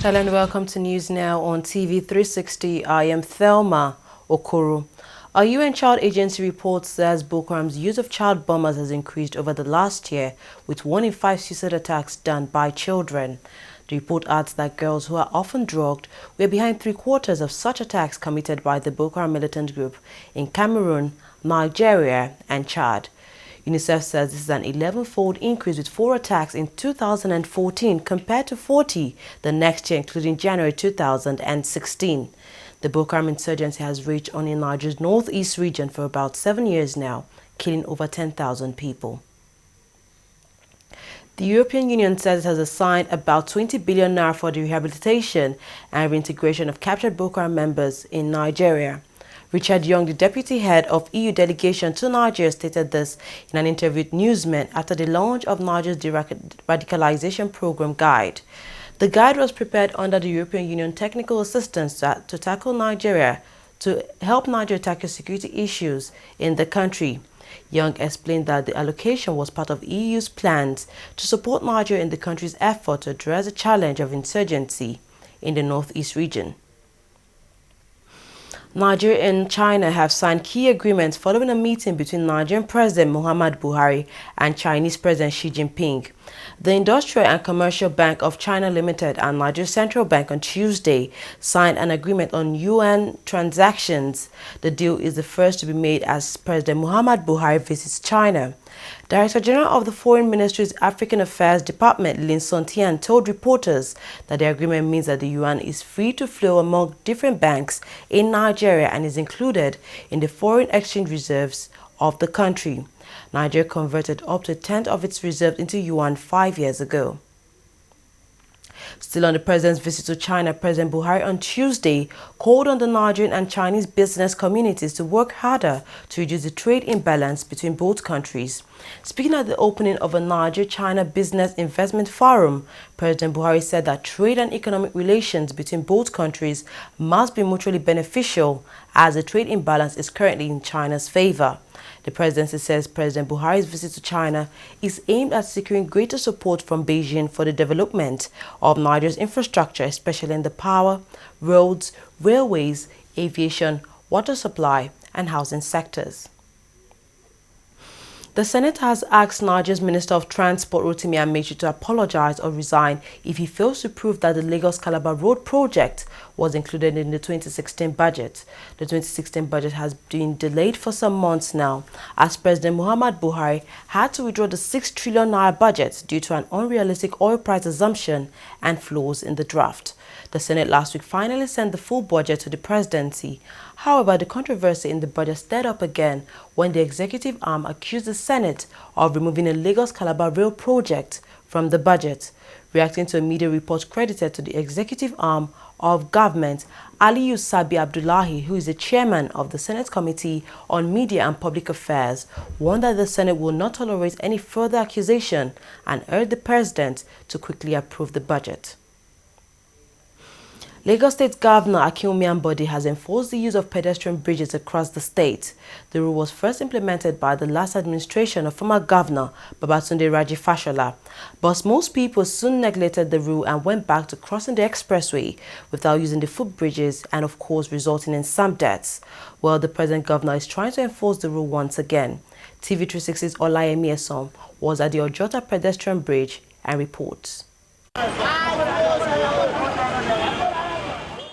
Hello and welcome to News Now on TV360. I am Thelma Okoro. A UN Child Agency report says Boko Haram's use of child bombers has increased over the last year, with 1 in 5 suicide attacks done by children. The report adds that girls who are often drugged were behind 3/4 of such attacks committed by the Boko Haram militant group in Cameroon, Nigeria and Chad. UNICEF says this is an 11-fold increase, with 4 attacks in 2014 compared to 40 the next year, including January 2016. The Boko Haram insurgency has raged on in Nigeria's northeast region for about 7 years now, killing over 10,000 people. The European Union says it has assigned about 20 billion naira for the rehabilitation and reintegration of captured Boko Haram members in Nigeria. Richard Young, the deputy head of EU delegation to Nigeria, stated this in an interview with Newsmen after the launch of Nigeria's radicalization program guide. The guide was prepared under the European Union technical assistance to tackle Nigeria, to help Nigeria tackle security issues in the country. Young explained that the allocation was part of EU's plans to support Nigeria in the country's effort to address the challenge of insurgency in the northeast region. Nigeria and China have signed key agreements following a meeting between Nigerian President Muhammadu Buhari and Chinese President Xi Jinping. The Industrial and Commercial Bank of China Limited and Nigeria Central Bank on Tuesday signed an agreement on yuan transactions. The deal is the first to be made as President Muhammadu Buhari visits China. Director General of the Foreign Ministry's African Affairs Department, Lin Sontian, told reporters that the agreement means that the yuan is free to flow among different banks in Nigeria and is included in the foreign exchange reserves of the country. Nigeria converted up to a tenth of its reserves into yuan 5 years ago. Still on the president's visit to China, President Buhari on Tuesday called on the Nigerian and Chinese business communities to work harder to reduce the trade imbalance between both countries. Speaking at the opening of a Nigeria-China Business Investment Forum, President Buhari said that trade and economic relations between both countries must be mutually beneficial, as the trade imbalance is currently in China's favor. The presidency says President Buhari's visit to China is aimed at securing greater support from Beijing for the development of Nigeria's infrastructure, especially in the power, roads, railways, aviation, water supply, and housing sectors. The Senate has asked Nigeria's Minister of Transport, Rotimi Amechi, to apologize or resign if he fails to prove that the Lagos-Calabar Road project was included in the 2016 budget. The 2016 budget has been delayed for some months now, as President Muhammadu Buhari had to withdraw the 6 trillion naira budget due to an unrealistic oil price assumption and flaws in the draft. The Senate last week finally sent the full budget to the presidency. However, the controversy in the budget stirred up again when the executive arm accused the Senate of removing a Lagos-Calabar Rail project from the budget. Reacting to a media report credited to the executive arm of government, Aliyu Sabi Abdullahi, who is the chairman of the Senate Committee on Media and Public Affairs, warned that the Senate will not tolerate any further accusation and urged the president to quickly approve the budget. Lagos State Governor Akinwumi Ambode has enforced the use of pedestrian bridges across the state. The rule was first implemented by the last administration of former Governor Babatunde Raji Fashola, but most people soon neglected the rule and went back to crossing the expressway without using the footbridges, and of course resulting in some deaths. Well, the present governor is trying to enforce the rule once again. TV360's Olayemi Esom was at the Ojota pedestrian bridge and reports.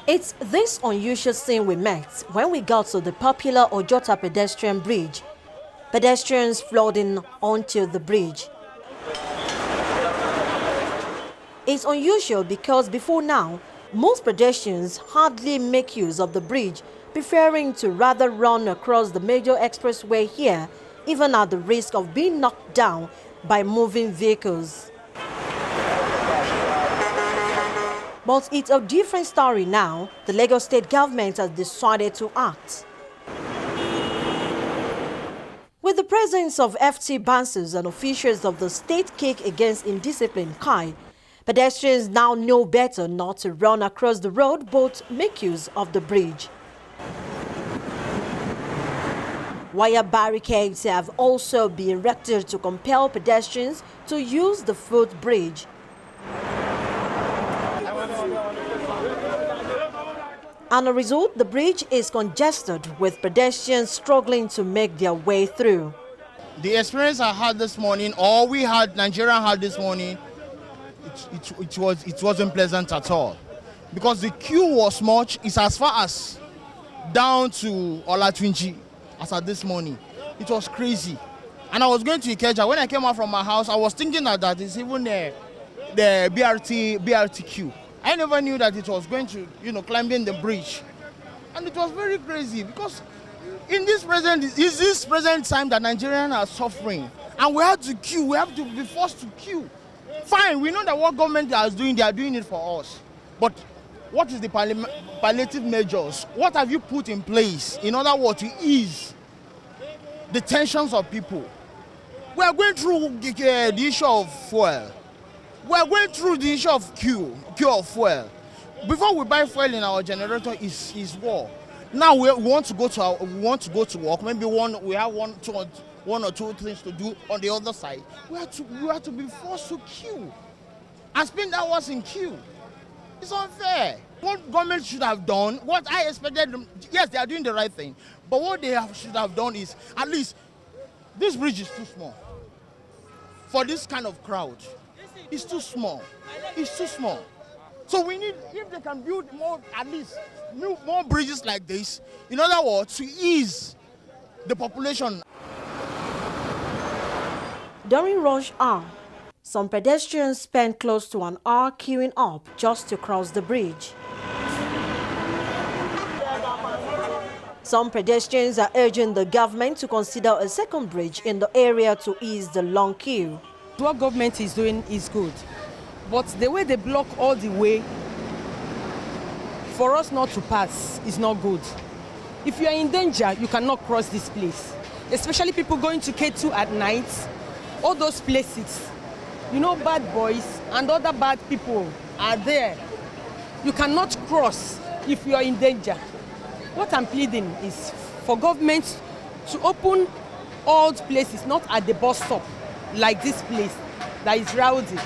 It's this unusual scene we met when we got to the popular Ojota pedestrian bridge. Pedestrians flooding onto the bridge. It's unusual because before now, most pedestrians hardly make use of the bridge, preferring to rather run across the major expressway here, even at the risk of being knocked down by moving vehicles. But it's a different story now. The Lagos State government has decided to act. With the presence of FT bouncers and officials of the state kick against indiscipline Kai, pedestrians now know better not to run across the road but make use of the bridge. Wire barricades have also been erected to compel pedestrians to use the footbridge. And a result, the bridge is congested with pedestrians struggling to make their way through. The experience I had this morning, or Nigeria had this morning, it wasn't pleasant at all. Because the queue was much, it's as far as down to Olatunji as at this morning. It was crazy. And I was going to Ikeja. When I came out from my house, I was thinking that it's even the BRT queue. I never knew that it was going to, climbing the bridge. And it was very crazy because in this present time that Nigerians are suffering. And we have to queue, we have to be forced to queue. Fine, we know that what government is doing, they are doing it for us. But what is the palliative measures? What have you put in place in order to ease the tensions of people? We are going through the issue of fuel. We are going through the issue of queue of fuel. Before we buy fuel in our generator is war. Now we want to go to work. Maybe we have one or two things to do on the other side. We have to be forced to queue and spend hours in queue. It's unfair. What government should have done, what I expected them, yes, they are doing the right thing, but what they should have done is, at least, this bridge is too small for this kind of crowd. It's too small. It's too small. So we need, if they can build more, at least, more bridges like this, in other words, to ease the population. During rush hour, some pedestrians spend close to an hour queuing up just to cross the bridge. Some pedestrians are urging the government to consider a second bridge in the area to ease the long queue. What government is doing is good, but the way they block all the way for us not to pass is not good. If you are in danger, you cannot cross this place, especially people going to K2 at night, all those places. Bad boys and other bad people are there. You cannot cross if you are in danger. What I'm pleading is for government to open all places, not at the bus stop, like this place that is rowdy.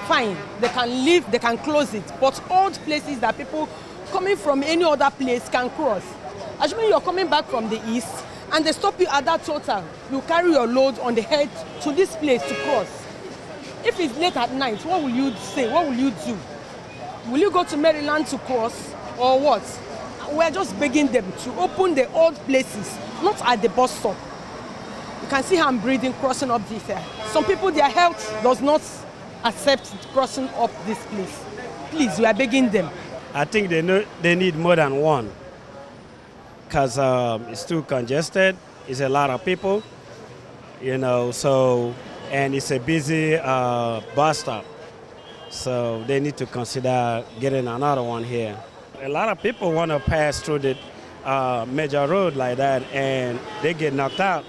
Fine, they can leave, they can close it, but all places that people coming from any other place can cross. Assuming you're coming back from the east and they stop you at that total, you carry your load on the head to this place to cross. If it's late at night, what will you say? What will you do? Will you go to Maryland to cross or what? We're just begging them to open the old places, not at the bus stop. You can see how I'm breathing crossing up this. Some people, their health does not accept crossing up this place. Please, we are begging them. I think they need more than one because it's too congested. It's a lot of people, and it's a busy bus stop. So they need to consider getting another one here. A lot of people want to pass through the major road like that, and they get knocked out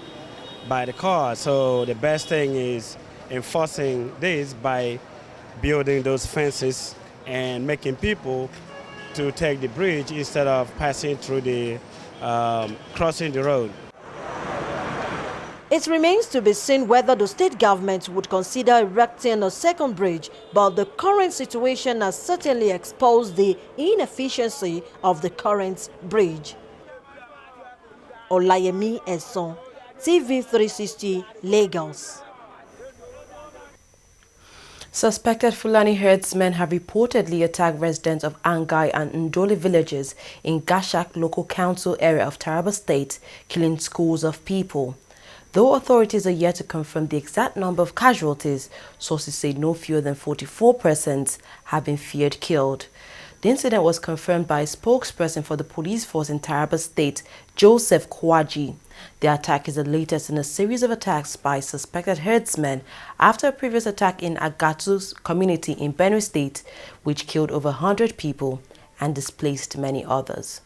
by the car. So the best thing is enforcing this by building those fences and making people to take the bridge instead of passing through the crossing the road. It remains to be seen whether the state government would consider erecting a second bridge, but the current situation has certainly exposed the inefficiency of the current bridge. Olayemi Eson, TV360, Lagos. Suspected Fulani herdsmen have reportedly attacked residents of Angai and Ndoli villages in Gashak local council area of Taraba State, killing scores of people. Though authorities are yet to confirm the exact number of casualties, sources say no fewer than 44 persons have been feared killed. The incident was confirmed by a spokesperson for the police force in Taraba State, Joseph Kwaji. The attack is the latest in a series of attacks by suspected herdsmen after a previous attack in Agatu's community in Benue State, which killed over 100 people and displaced many others.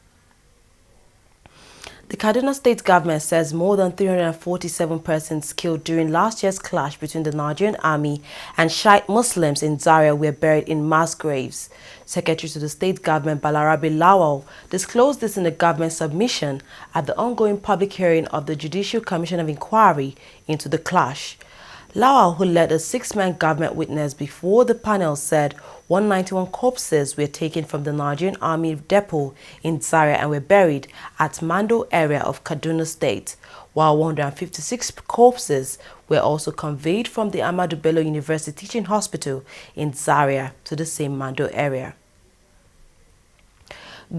The Kaduna State government says more than 347 persons killed during last year's clash between the Nigerian army and Shiite Muslims in Zaria were buried in mass graves. Secretary to the state government Balarabe Lawal disclosed this in a government submission at the ongoing public hearing of the Judicial Commission of Inquiry into the clash. Lawal, who led a 6-man government witness before the panel, said 191 corpses were taken from the Nigerian Army depot in Zaria and were buried at Mando area of Kaduna State, while 156 corpses were also conveyed from the Ahmadu Bello University Teaching Hospital in Zaria to the same Mando area.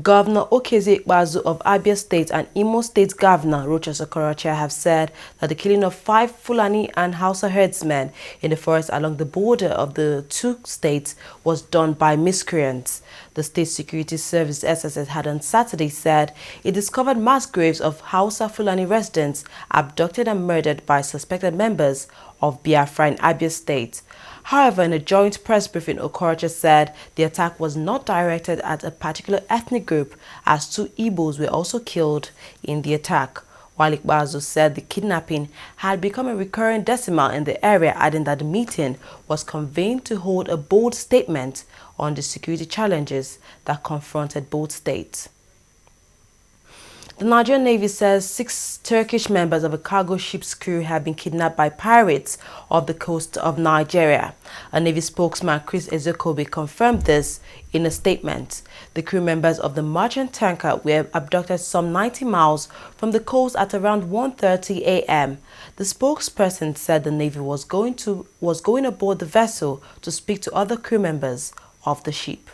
Governor Okezie Ikpeazu of Abia State and Imo State Governor Rochas Okorocha have said that the killing of 5 Fulani and Hausa herdsmen in the forest along the border of the two states was done by miscreants. The State Security Service SSS had on Saturday said it discovered mass graves of Hausa Fulani residents abducted and murdered by suspected members of Biafra in Abia State. However, in a joint press briefing, Okorocha said the attack was not directed at a particular ethnic group, as 2 Igbos were also killed in the attack, while Ikpeazu said the kidnapping had become a recurring decimal in the area, adding that the meeting was convened to hold a bold statement on the security challenges that confronted both states. The Nigerian Navy says 6 Turkish members of a cargo ship's crew have been kidnapped by pirates off the coast of Nigeria. A Navy spokesman, Chris Ezekobe, confirmed this in a statement. The crew members of the merchant tanker were abducted some 90 miles from the coast at around 1:30 a.m. The spokesperson said the Navy was going aboard the vessel to speak to other crew members of the ship.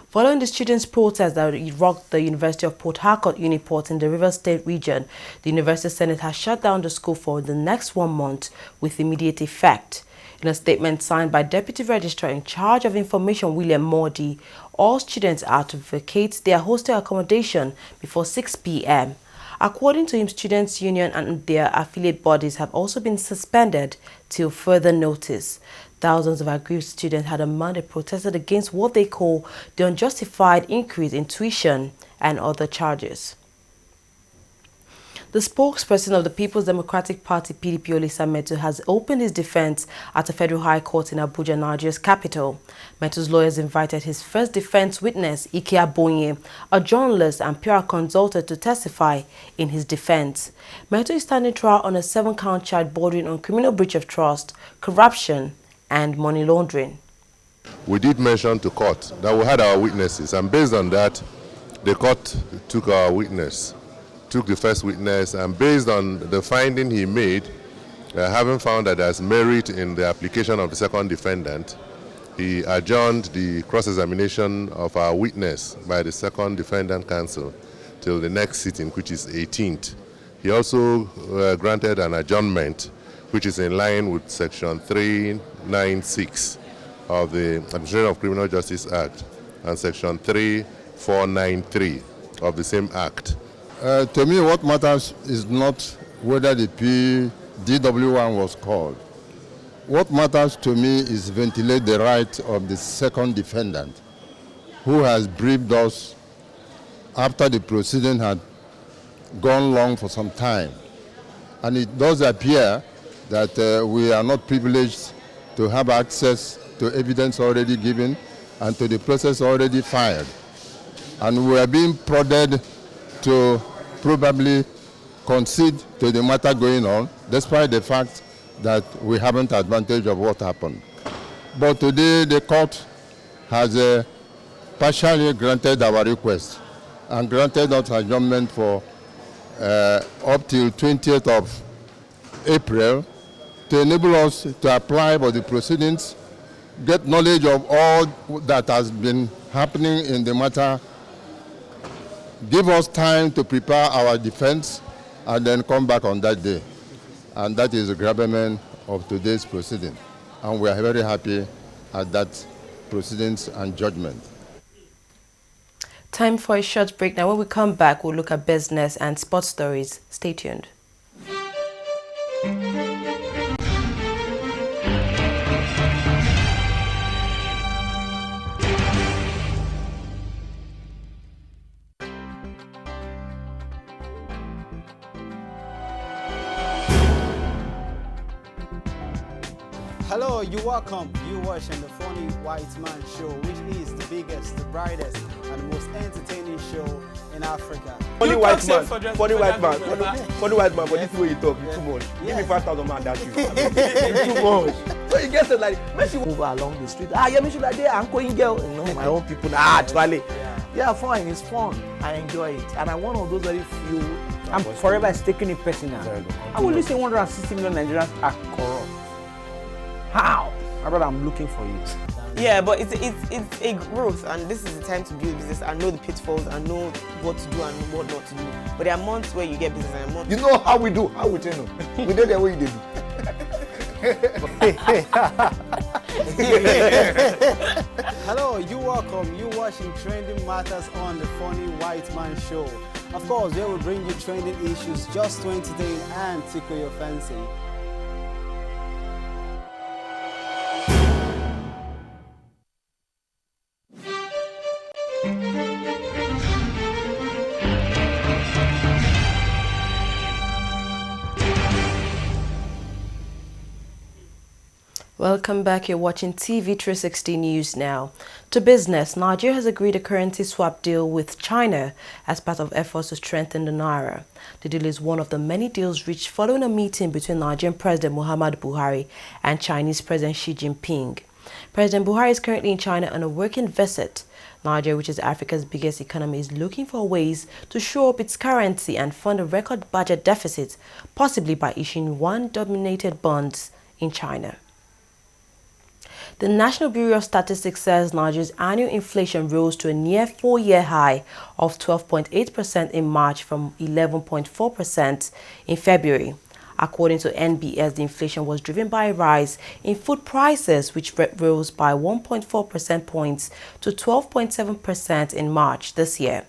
Following the students' protest that rocked the University of Port Harcourt Uniport in the Rivers State region, the University Senate has shut down the school for the next 1 month with immediate effect. In a statement signed by Deputy Registrar in charge of Information William Modi, all students are to vacate their hostel accommodation before 6 p.m. According to him, Students' Union and their affiliate bodies have also been suspended till further notice. Thousands of aggrieved students had on Monday protested against what they call the unjustified increase in tuition and other charges. The spokesperson of the People's Democratic Party, PDP, Olisa Metu, has opened his defense at a federal high court in Abuja, Nigeria's capital. Metu's lawyers invited his first defense witness, Ike Abonye, a journalist and PR consultant, to testify in his defense. Metu is standing trial on a 7-count charge bordering on criminal breach of trust, corruption, and money laundering. We did mention to court that we had our witnesses, and based on that, the court took the first witness, and based on the finding he made, having found that there's merit in the application of the second defendant, he adjourned the cross-examination of our witness by the second defendant counsel till the next sitting, which is 18th. He also granted an adjournment, which is in line with Section 396 of the Administration of Criminal Justice Act and Section 3493 of the same Act. To me, what matters is not whether the DW1 was called. What matters to me is ventilate the right of the second defendant, who has briefed us after the proceeding had gone long for some time. And it does appear that we are not privileged to have access to evidence already given and to the process already filed. And we are being prodded to probably concede to the matter going on, despite the fact that we haven't advantage of what happened. But today the court has partially granted our request and granted us adjournment for up till 20th of April to enable us to apply for the proceedings, get knowledge of all that has been happening in the matter, give us time to prepare our defense, and then come back on that day. And that is the gravamen of today's proceeding. And we are very happy at that proceedings and judgment. Time for a short break. Now when we come back, we'll look at business and sports stories. Stay tuned. Hello, you're welcome. You're watching the Funny White Man Show, which is the biggest, the brightest, and the most entertaining show in Africa. Funny white man, funny white man, funny white man, but this way you talk, it's too much. Give me 5,000 man, that's you. It's too much. So you get it like, when she move along the street, yeah, me should like that, I'm going girl, you know, my own people, actually. Yeah, fine, it's fun, I enjoy it, and I'm one of those very few. I'm forever taking it personal. I will say 160 million Nigerians are corrupt. How? My brother, I'm looking for you. Yeah, but it's a growth, and this is the time to build business and know the pitfalls and know what to do and what not to do. But there are months where you get business and months. You know how we do, how we train them. We do the way you do. Hello, you're welcome. You're watching Trending Matters on the Funny White Man Show. Of course, they will bring you trending issues just to entertain and tickle your fancy. Welcome back. You're watching TV360 News now. To business, Nigeria has agreed a currency swap deal with China as part of efforts to strengthen the naira. The deal is one of the many deals reached following a meeting between Nigerian President Muhammadu Buhari and Chinese President Xi Jinping. President Buhari is currently in China on a working visit. Nigeria, which is Africa's biggest economy, is looking for ways to shore up its currency and fund a record budget deficit, possibly by issuing yuan-dominated bonds in China. The National Bureau of Statistics says Nigeria's annual inflation rose to a near 4-year high of 12.8% in March from 11.4% in February. According to NBS, the inflation was driven by a rise in food prices, which rose by 1.4 percentage points to 12.7% in March this year.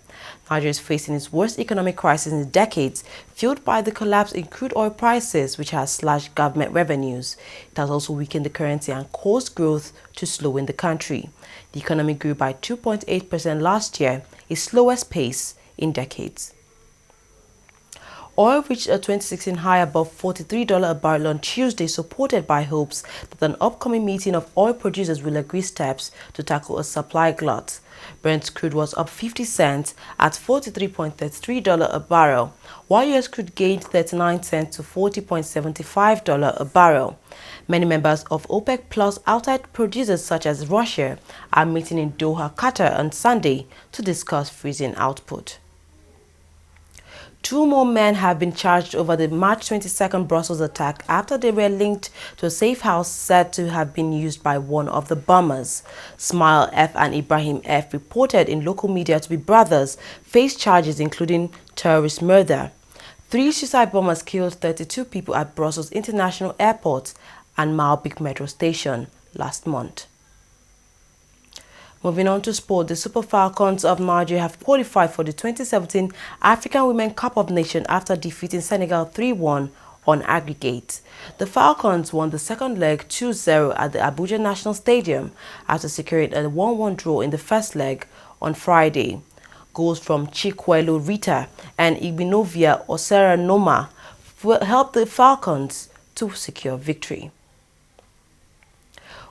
Nigeria is facing its worst economic crisis in decades, fueled by the collapse in crude oil prices, which has slashed government revenues. It has also weakened the currency and caused growth to slow in the country. The economy grew by 2.8% last year, its slowest pace in decades. Oil reached a 2016 high above $43 a barrel on Tuesday, supported by hopes that an upcoming meeting of oil producers will agree steps to tackle a supply glut. Brent crude was up 50 cents at $43.33 a barrel, while U.S. crude gained 39 cents to $40.75 a barrel. Many members of OPEC Plus outside producers such as Russia are meeting in Doha, Qatar on Sunday to discuss freezing output. 2 more men have been charged over the March 22nd Brussels attack after they were linked to a safe house said to have been used by one of the bombers. Smile F and Ibrahim F, reported in local media to be brothers, face charges including terrorist murder. 3 suicide bombers killed 32 people at Brussels International Airport and Malbik Metro Station last month. Moving on to sport, the Super Falcons of Nigeria have qualified for the 2017 African Women Cup of Nations after defeating Senegal 3-1 on aggregate. The Falcons won the second leg 2-0 at the Abuja National Stadium after securing a 1-1 draw in the first leg on Friday. Goals from Chikwelu Rita and Igbinovia Osera Noma helped the Falcons to secure victory.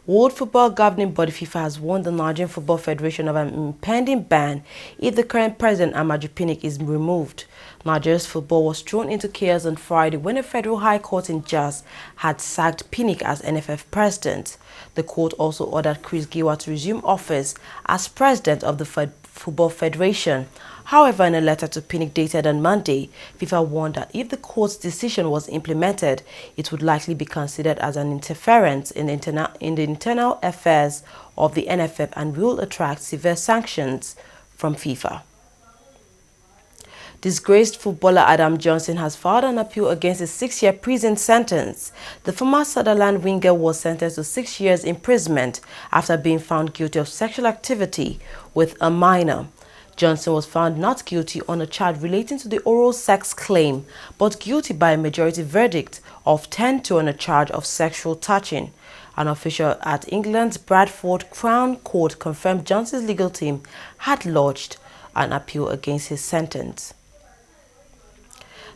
World Football Governing Body FIFA has warned the Nigerian Football Federation of an impending ban if the current president Amaju Pinnick is removed. Nigeria's football was thrown into chaos on Friday when a federal high court in Jos had sacked Pinnick as NFF president. The court also ordered Chris Giwa to resume office as president of the Football Federation. However, in a letter to Pinnick dated on Monday, FIFA warned that if the court's decision was implemented, it would likely be considered as an interference in the internal affairs of the NFF and will attract severe sanctions from FIFA. Disgraced footballer Adam Johnson has filed an appeal against a 6-year prison sentence. The former Sunderland winger was sentenced to 6 years imprisonment after being found guilty of sexual activity with a minor. Johnson was found not guilty on a charge relating to the oral sex claim, but guilty by a majority verdict of 10-2 on a charge of sexual touching. An official at England's Bradford Crown Court confirmed Johnson's legal team had lodged an appeal against his sentence.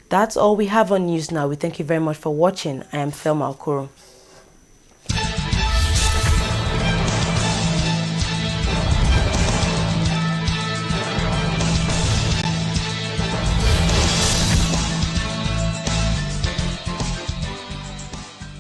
That's all we have on news now. We thank you very much for watching. I am Thelma Okoro.